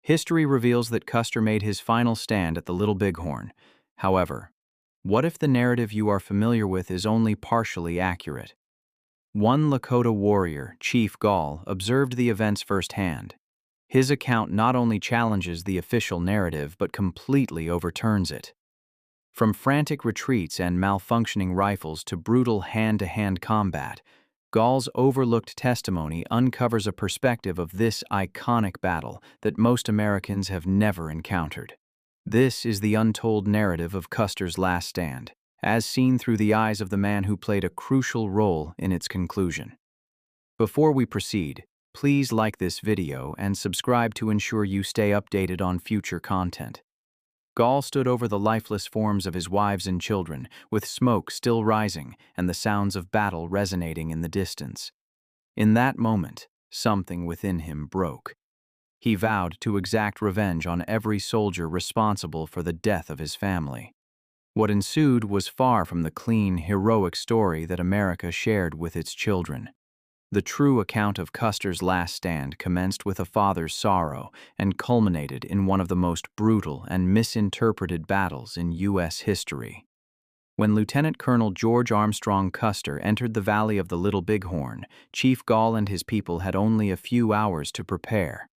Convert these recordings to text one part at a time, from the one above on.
History reveals that Custer made his final stand at the Little Bighorn. However, what if the narrative you are familiar with is only partially accurate? One Lakota warrior, Chief Gall, observed the events firsthand. His account not only challenges the official narrative but completely overturns it. From frantic retreats and malfunctioning rifles to brutal hand-to-hand combat, Gall's overlooked testimony uncovers a perspective of this iconic battle that most Americans have never encountered. This is the untold narrative of Custer's last stand, as seen through the eyes of the man who played a crucial role in its conclusion. Before we proceed, please like this video and subscribe to ensure you stay updated on future content. Gall stood over the lifeless forms of his wives and children, with smoke still rising and the sounds of battle resonating in the distance. In that moment, something within him broke. He vowed to exact revenge on every soldier responsible for the death of his family. What ensued was far from the clean, heroic story that America shared with its children. The true account of Custer's last stand commenced with a father's sorrow and culminated in one of the most brutal and misinterpreted battles in U.S. history. When Lieutenant Colonel George Armstrong Custer entered the valley of the Little Bighorn, Chief Gall and his people had only a few hours to prepare.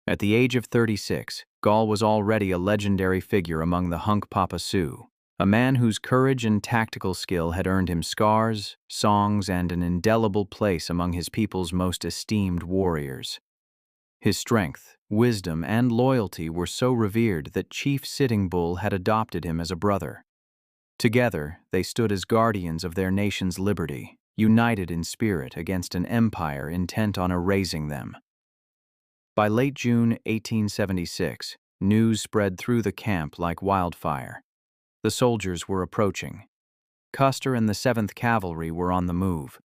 At the age of 36, Gall was already a legendary figure among the Hunkpapa Sioux, a man whose courage and tactical skill had earned him scars, songs, and an indelible place among his people's most esteemed warriors. His strength, wisdom, and loyalty were so revered that Chief Sitting Bull had adopted him as a brother. Together, they stood as guardians of their nation's liberty, united in spirit against an empire intent on erasing them. By late June 1876, news spread through the camp like wildfire. The soldiers were approaching. Custer and the 7th Cavalry were on the move.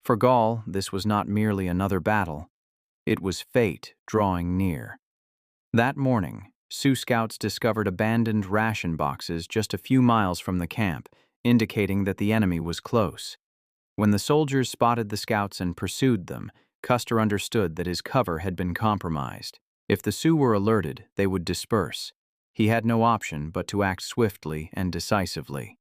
For Gall, this was not merely another battle. It was fate drawing near. That morning, Sioux scouts discovered abandoned ration boxes just a few miles from the camp, indicating that the enemy was close. When the soldiers spotted the scouts and pursued them, Custer understood that his cover had been compromised. If the Sioux were alerted, they would disperse. He had no option but to act swiftly and decisively.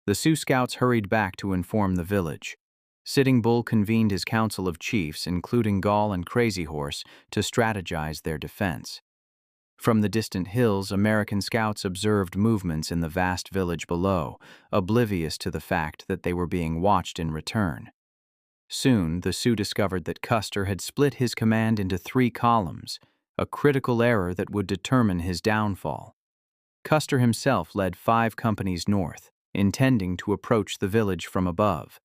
The Sioux scouts hurried back to inform the village. Sitting Bull convened his council of chiefs, including Gall and Crazy Horse, to strategize their defense. From the distant hills, American scouts observed movements in the vast village below, oblivious to the fact that they were being watched in return. Soon, the Sioux discovered that Custer had split his command into 3 columns, a critical error that would determine his downfall. Custer himself led 5 companies north, intending to approach the village from above.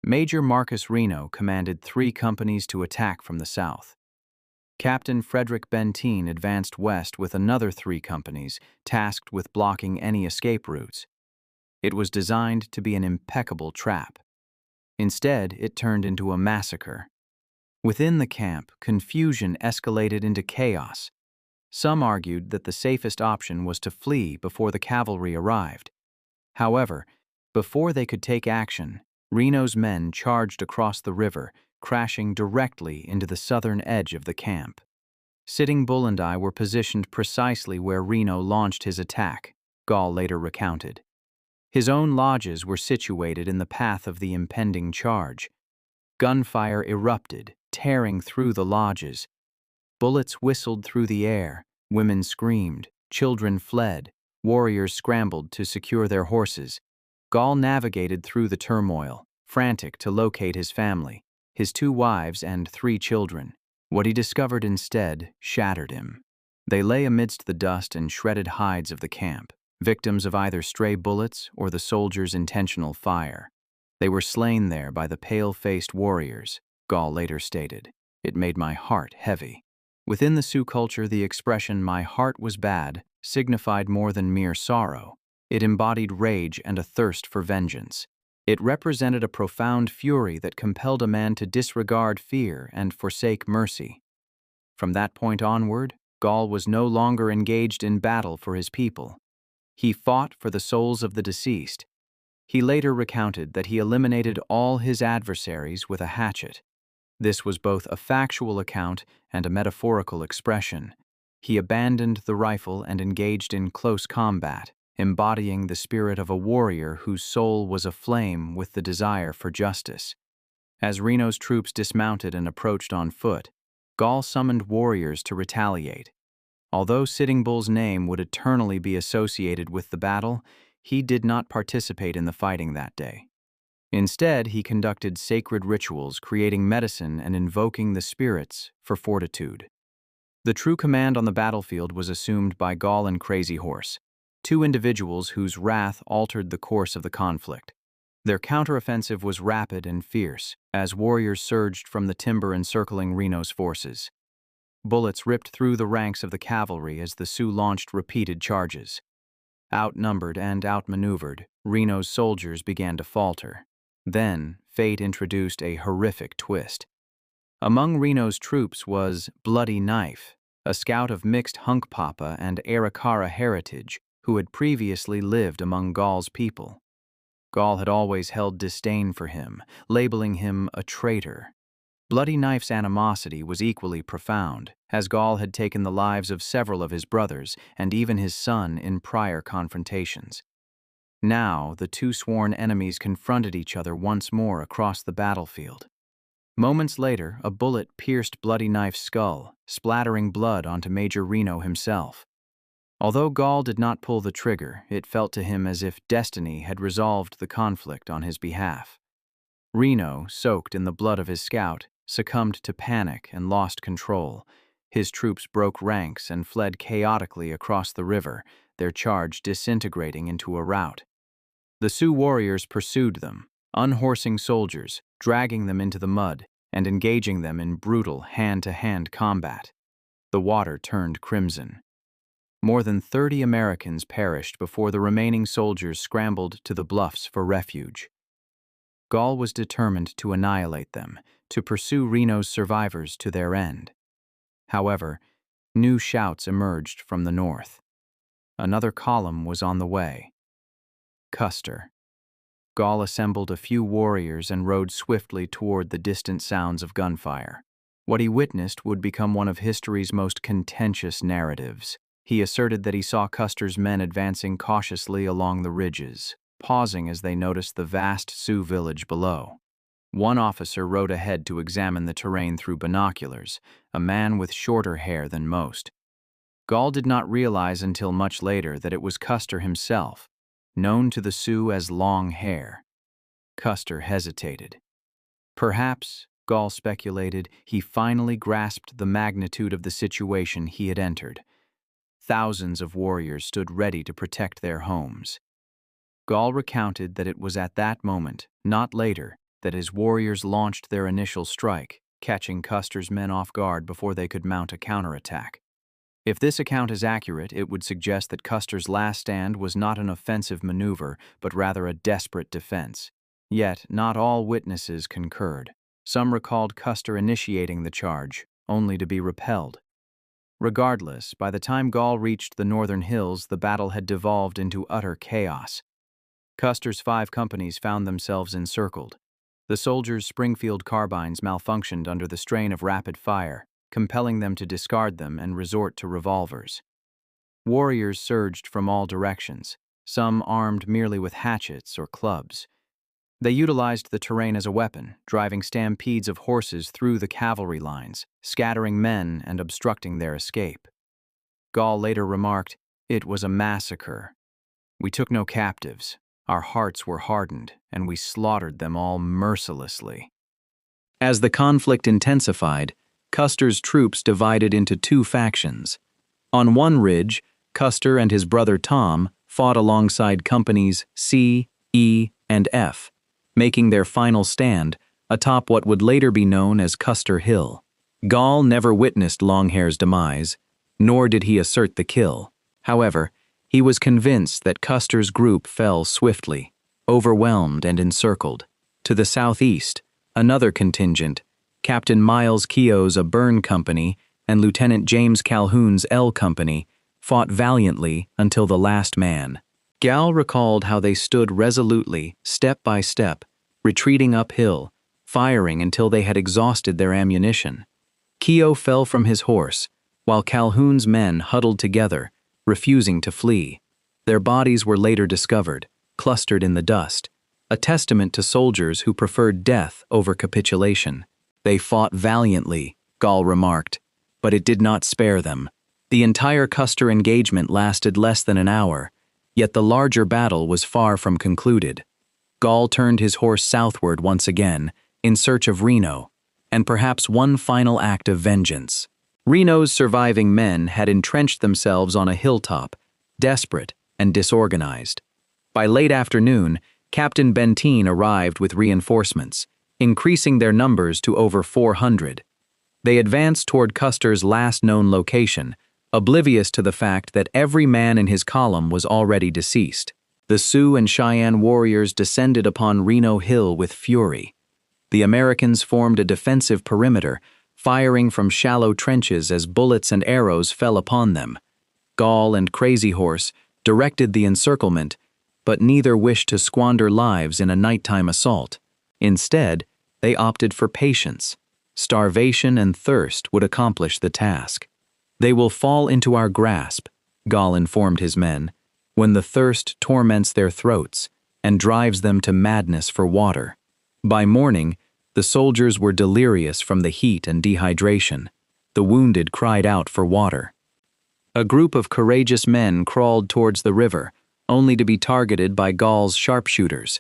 Major Marcus Reno commanded 3 companies to attack from the south. Captain Frederick Benteen advanced west with another 3 companies, tasked with blocking any escape routes. It was designed to be an impeccable trap. Instead, it turned into a massacre. Within the camp, confusion escalated into chaos. Some argued that the safest option was to flee before the cavalry arrived. However, before they could take action, Reno's men charged across the river, crashing directly into the southern edge of the camp. Sitting Bull and I were positioned precisely where Reno launched his attack, Gall later recounted. His own lodges were situated in the path of the impending charge. Gunfire erupted, tearing through the lodges. Bullets whistled through the air, women screamed, children fled, warriors scrambled to secure their horses. Gall navigated through the turmoil, frantic to locate his family, his 2 wives and 3 children. What he discovered instead shattered him. They lay amidst the dust and shredded hides of the camp, victims of either stray bullets or the soldiers' intentional fire. They were slain there by the pale-faced warriors, Gall later stated. It made my heart heavy. Within the Sioux culture, the expression "my heart was bad" signified more than mere sorrow. It embodied rage and a thirst for vengeance. It represented a profound fury that compelled a man to disregard fear and forsake mercy. From that point onward, Gall was no longer engaged in battle for his people. He fought for the souls of the deceased. He later recounted that he eliminated all his adversaries with a hatchet. This was both a factual account and a metaphorical expression. He abandoned the rifle and engaged in close combat, embodying the spirit of a warrior whose soul was aflame with the desire for justice. As Reno's troops dismounted and approached on foot, Gall summoned warriors to retaliate. Although Sitting Bull's name would eternally be associated with the battle, he did not participate in the fighting that day. Instead, he conducted sacred rituals, creating medicine and invoking the spirits for fortitude. The true command on the battlefield was assumed by Gall and Crazy Horse, two individuals whose wrath altered the course of the conflict. Their counteroffensive was rapid and fierce, as warriors surged from the timber encircling Reno's forces. Bullets ripped through the ranks of the cavalry as the Sioux launched repeated charges. Outnumbered and outmaneuvered, Reno's soldiers began to falter. Then, fate introduced a horrific twist. Among Reno's troops was Bloody Knife, a scout of mixed Hunkpapa and Arikara heritage who had previously lived among Gall's people. Gall had always held disdain for him, labeling him a traitor. Bloody Knife's animosity was equally profound, as Gall had taken the lives of several of his brothers and even his son in prior confrontations. Now, the two sworn enemies confronted each other once more across the battlefield. Moments later, a bullet pierced Bloody Knife's skull, splattering blood onto Major Reno himself. Although Gall did not pull the trigger, it felt to him as if destiny had resolved the conflict on his behalf. Reno, soaked in the blood of his scout, succumbed to panic and lost control. His troops broke ranks and fled chaotically across the river, their charge disintegrating into a rout. The Sioux warriors pursued them, unhorsing soldiers, dragging them into the mud, and engaging them in brutal hand-to-hand combat. The water turned crimson. More than 30 Americans perished before the remaining soldiers scrambled to the bluffs for refuge. Gall was determined to annihilate them, to pursue Reno's survivors to their end. However, new shouts emerged from the north. Another column was on the way. Custer. Gall assembled a few warriors and rode swiftly toward the distant sounds of gunfire. What he witnessed would become one of history's most contentious narratives. He asserted that he saw Custer's men advancing cautiously along the ridges, pausing as they noticed the vast Sioux village below. One officer rode ahead to examine the terrain through binoculars, a man with shorter hair than most. Gall did not realize until much later that it was Custer himself, known to the Sioux as Long Hair. Custer hesitated. Perhaps, Gall speculated, he finally grasped the magnitude of the situation he had entered. Thousands of warriors stood ready to protect their homes. Gall recounted that it was at that moment, not later, that his warriors launched their initial strike, catching Custer's men off guard before they could mount a counterattack. If this account is accurate, it would suggest that Custer's last stand was not an offensive maneuver, but rather a desperate defense. Yet, not all witnesses concurred. Some recalled Custer initiating the charge, only to be repelled. Regardless, by the time Gall reached the northern hills, the battle had devolved into utter chaos. Custer's 5 companies found themselves encircled. The soldiers' Springfield carbines malfunctioned under the strain of rapid fire, compelling them to discard them and resort to revolvers. Warriors surged from all directions, some armed merely with hatchets or clubs. They utilized the terrain as a weapon, driving stampedes of horses through the cavalry lines, scattering men and obstructing their escape. Gall later remarked, "It was a massacre. We took no captives. Our hearts were hardened, and we slaughtered them all mercilessly." As the conflict intensified, Custer's troops divided into 2 factions. On one ridge, Custer and his brother Tom fought alongside companies C, E, and F, making their final stand atop what would later be known as Custer Hill. Gall never witnessed Longhair's demise, nor did he assert the kill. However, he was convinced that Custer's group fell swiftly, overwhelmed and encircled. To the southeast, another contingent, Captain Miles Keogh's A Burn Company and Lieutenant James Calhoun's L Company, fought valiantly until the last man. Gall recalled how they stood resolutely, step by step, retreating uphill, firing until they had exhausted their ammunition. Keogh fell from his horse, while Calhoun's men huddled together, refusing to flee. Their bodies were later discovered, clustered in the dust, a testament to soldiers who preferred death over capitulation. They fought valiantly, Gall remarked, but it did not spare them. The entire Custer engagement lasted less than an hour, yet the larger battle was far from concluded. Gall turned his horse southward once again, in search of Reno, and perhaps one final act of vengeance. Reno's surviving men had entrenched themselves on a hilltop, desperate and disorganized. By late afternoon, Captain Benteen arrived with reinforcements, increasing their numbers to over 400. They advanced toward Custer's last known location, oblivious to the fact that every man in his column was already deceased. The Sioux and Cheyenne warriors descended upon Reno Hill with fury. The Americans formed a defensive perimeter, firing from shallow trenches as bullets and arrows fell upon them. Gall and Crazy Horse directed the encirclement, but neither wished to squander lives in a nighttime assault. Instead, they opted for patience. Starvation and thirst would accomplish the task. "They will fall into our grasp," Gall informed his men, "when the thirst torments their throats and drives them to madness for water." By morning, the soldiers were delirious from the heat and dehydration. The wounded cried out for water. A group of courageous men crawled towards the river, only to be targeted by Gall's sharpshooters.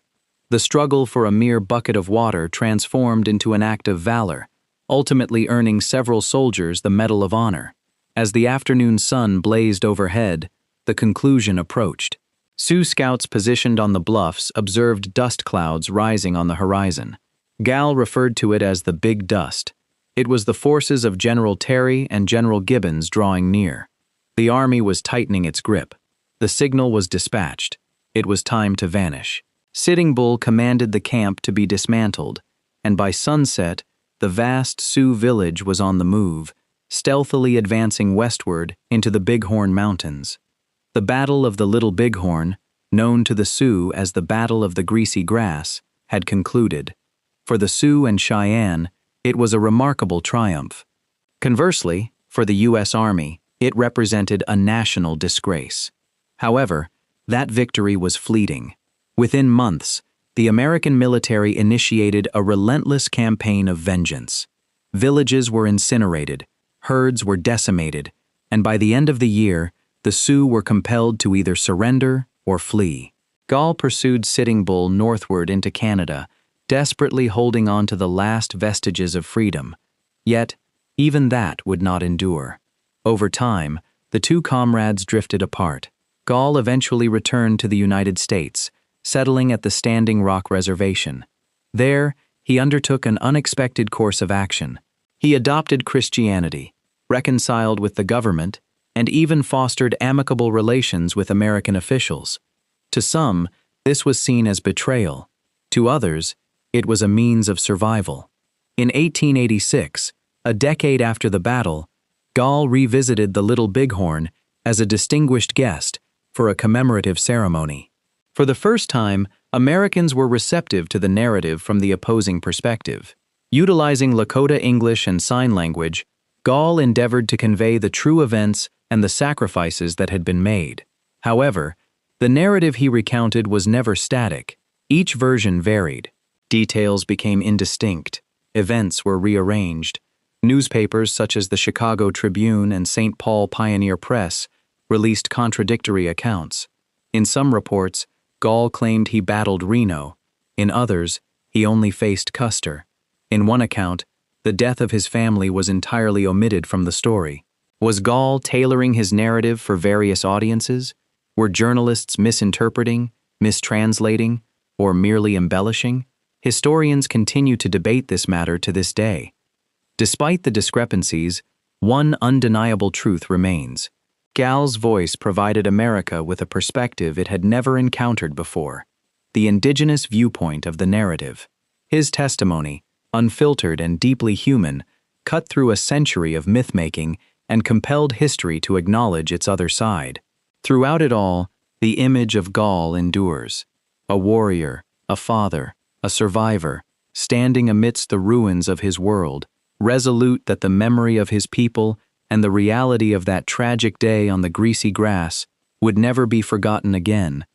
The struggle for a mere bucket of water transformed into an act of valor, ultimately earning several soldiers the Medal of Honor. As the afternoon sun blazed overhead, the conclusion approached. Sioux scouts positioned on the bluffs observed dust clouds rising on the horizon. Gall referred to it as the Big Dust. It was the forces of General Terry and General Gibbons drawing near. The army was tightening its grip. The signal was dispatched. It was time to vanish. Sitting Bull commanded the camp to be dismantled, and by sunset, the vast Sioux village was on the move, stealthily advancing westward into the Bighorn Mountains. The Battle of the Little Bighorn, known to the Sioux as the Battle of the Greasy Grass, had concluded. For the Sioux and Cheyenne, it was a remarkable triumph. Conversely, for the U.S. Army, it represented a national disgrace. However, that victory was fleeting. Within months, the American military initiated a relentless campaign of vengeance. Villages were incinerated, herds were decimated, and by the end of the year, the Sioux were compelled to either surrender or flee. Gall pursued Sitting Bull northward into Canada, desperately holding on to the last vestiges of freedom. Yet, even that would not endure. Over time, the two comrades drifted apart. Gall eventually returned to the United States, settling at the Standing Rock Reservation. There, he undertook an unexpected course of action. He adopted Christianity, reconciled with the government, and even fostered amicable relations with American officials. To some, this was seen as betrayal. To others, it was a means of survival. In 1886, a decade after the battle, Gall revisited the Little Bighorn as a distinguished guest for a commemorative ceremony. For the first time, Americans were receptive to the narrative from the opposing perspective. Utilizing Lakota English and sign language, Gall endeavored to convey the true events and the sacrifices that had been made. However, the narrative he recounted was never static. Each version varied. Details became indistinct. Events were rearranged. Newspapers such as the Chicago Tribune and St. Paul Pioneer Press released contradictory accounts. In some reports, Gall claimed he battled Reno. In others, he only faced Custer. In one account, the death of his family was entirely omitted from the story. Was Gall tailoring his narrative for various audiences? Were journalists misinterpreting, mistranslating, or merely embellishing? Historians continue to debate this matter to this day. Despite the discrepancies, one undeniable truth remains. Gall's voice provided America with a perspective it had never encountered before, the indigenous viewpoint of the narrative. His testimony, unfiltered and deeply human, cut through a century of myth-making and compelled history to acknowledge its other side. Throughout it all, the image of Gall endures. A warrior, a father, a survivor, standing amidst the ruins of his world, resolute that the memory of his people and the reality of that tragic day on the greasy grass would never be forgotten again.